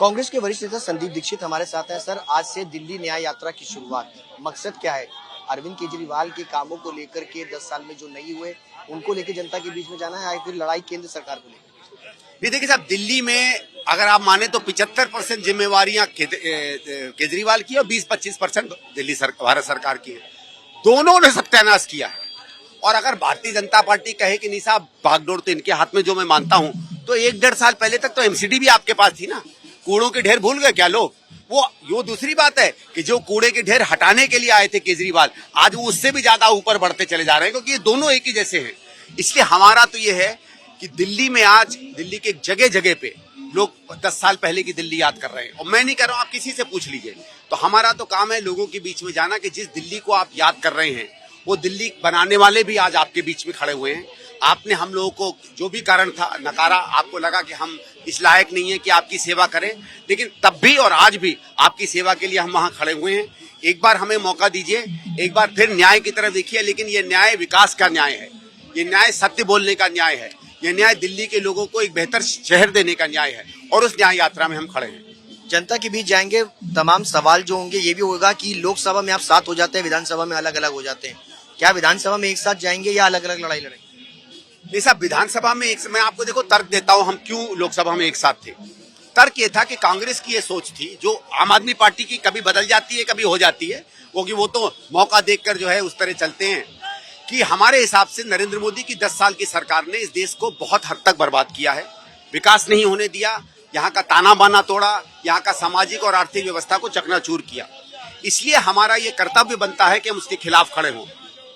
कांग्रेस के वरिष्ठ नेता संदीप दीक्षित हमारे साथ हैं। सर, आज से दिल्ली न्याय यात्रा की शुरुआत, मकसद क्या है? अरविंद केजरीवाल के कामों को लेकर के 10 साल में जो नहीं हुए, उनको लेकर जनता के बीच में जाना है या फिर लड़ाई केंद्र सरकार को लेकर? ये देखिए साहब, दिल्ली में अगर आप माने तो 75% जिम्मेवारियां केजरीवाल की और 20-25% भारत सरकार की है। दोनों ने सत्यानाश किया है। और अगर भारतीय जनता पार्टी कहे कि नहीं साहब भागदौड़ तो इनके हाथ में, जो मैं मानता हूं, तो 1-1.5 साल पहले तक तो एमसीडी भी आपके पास थी ना। कूड़ों के ढेर भूल गए क्या लोग? वो दूसरी बात है कि जो कूड़े के ढेर हटाने के लिए आए थे केजरीवाल, आज वो उससे भी ज्यादा ऊपर बढ़ते चले जा रहे हैं, क्योंकि ये दोनों एक ही जैसे हैं। इसलिए हमारा तो ये है कि दिल्ली में आज, दिल्ली के जगह जगह पे लोग 10 साल पहले की दिल्ली याद कर रहे हैं। और मैं नहीं कर रहा हूं, आप किसी से पूछ लीजिए। तो हमारा तो काम है लोगों के बीच में जाना कि जिस दिल्ली को आप याद कर रहे हैं, वो दिल्ली बनाने वाले भी आज आपके बीच में खड़े हुए हैं। आपने हम लोगों को जो भी कारण था नकारा, आपको लगा कि हम इस लायक नहीं है कि आपकी सेवा करें, लेकिन तब भी और आज भी आपकी सेवा के लिए हम वहां खड़े हुए हैं। एक बार हमें मौका दीजिए, एक बार फिर न्याय की तरफ देखिए। लेकिन ये न्याय विकास का न्याय है, ये न्याय सत्य बोलने का न्याय है, ये न्याय दिल्ली के लोगों को एक बेहतर शहर देने का न्याय है। और उस न्याय यात्रा में हम खड़े हैं। जनता के बीच जाएंगे, तमाम सवाल जो होंगे ये भी होगा कि लोकसभा में आप साथ हो जाते हैं, विधानसभा में अलग अलग हो जाते हैं। क्या विधानसभा में एक साथ जाएंगे या अलग अलग लड़ाई लड़ेंगे? नहीं साहब, विधानसभा में मैं आपको देखो तर्क देता हूं, हम क्यों लोकसभा में एक साथ थे। तर्क ये था कि कांग्रेस की ये सोच थी, जो आम आदमी पार्टी की कभी बदल जाती है कभी हो जाती है, वो तो मौका देखकर जो है उस तरह चलते हैं, कि हमारे हिसाब से नरेंद्र मोदी की 10 साल की सरकार ने इस देश को बहुत हद तक बर्बाद किया है। विकास नहीं होने दिया, यहाँ का ताना बाना तोड़ा, यहाँ का सामाजिक और आर्थिक व्यवस्था को चकनाचूर किया। इसलिए हमारा ये कर्तव्य बनता है कि हम उसके खिलाफ खड़े हों।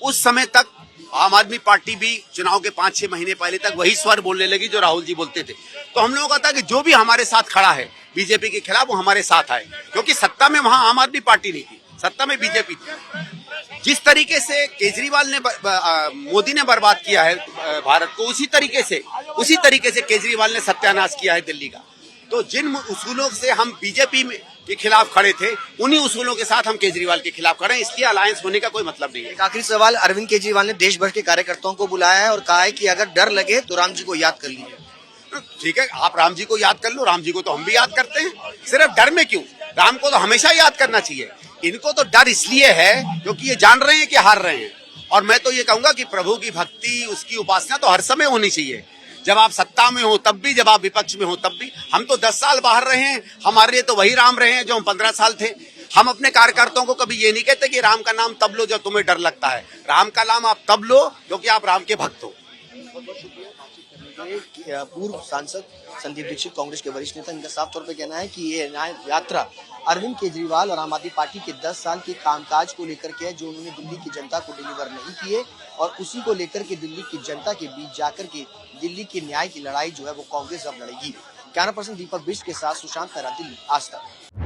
उस समय तक आम आदमी पार्टी भी चुनाव के 5-6 महीने पहले तक वही स्वर बोलने लगी जो राहुल जी बोलते थे। तो हम लोगों का था कि जो भी हमारे साथ खड़ा है बीजेपी के खिलाफ, वो हमारे साथ आए, क्योंकि सत्ता में वहां आम आदमी पार्टी नहीं थी, सत्ता में बीजेपी थी। जिस तरीके से केजरीवाल ने मोदी ने बर्बाद किया है भारत को, उसी तरीके से केजरीवाल ने सत्यानाश किया है दिल्ली का। तो जिन उसूलों से हम बीजेपी के खिलाफ खड़े थे, उन्हीं उसूलों के साथ हम केजरीवाल के खिलाफ खड़े हैं। इसलिए अलायंस होने का कोई मतलब नहीं है। एक आखिरी सवाल, अरविंद केजरीवाल ने देश भर के कार्यकर्ताओं को बुलाया है और कहा है कि अगर डर लगे तो राम जी को याद कर लीजिए। ठीक है, आप राम जी को याद कर लो, राम जी को तो हम भी याद करते हैं। सिर्फ डर में क्यों? राम को तो हमेशा याद करना चाहिए। इनको तो डर इसलिए है क्योंकि ये जान रहे हैं कि हार रहे हैं। और मैं तो ये कहूंगा कि प्रभु की भक्ति, उसकी उपासना तो हर समय होनी चाहिए। जब आप सत्ता में हो तब भी, जब आप विपक्ष में हो तब भी। हम तो 10 साल बाहर रहे हैं, हमारे लिए तो वही राम रहे हैं जो हम 15 साल थे। हम अपने कार्यकर्ताओं को कभी ये नहीं कहते कि राम का नाम तब लो जब तुम्हें डर लगता है। राम का नाम आप तब लो क्योंकि आप राम के भक्त हो। पूर्व सांसद संदीप दीक्षित, कांग्रेस के वरिष्ठ नेता, इनका साफ तौर पे कहना है कि ये न्याय यात्रा अरविंद केजरीवाल और आम आदमी पार्टी के 10 साल के कामकाज को लेकर के है, जो उन्होंने दिल्ली की जनता को डिलीवर नहीं किए, और उसी को लेकर के दिल्ली की जनता के बीच जाकर के दिल्ली के न्याय की लड़ाई जो है वो कांग्रेस अब लड़ेगी। कैमरा पर्सन दीपक बिष्ट के साथ सुशांत मेहरा, दिल्ली, आज तक।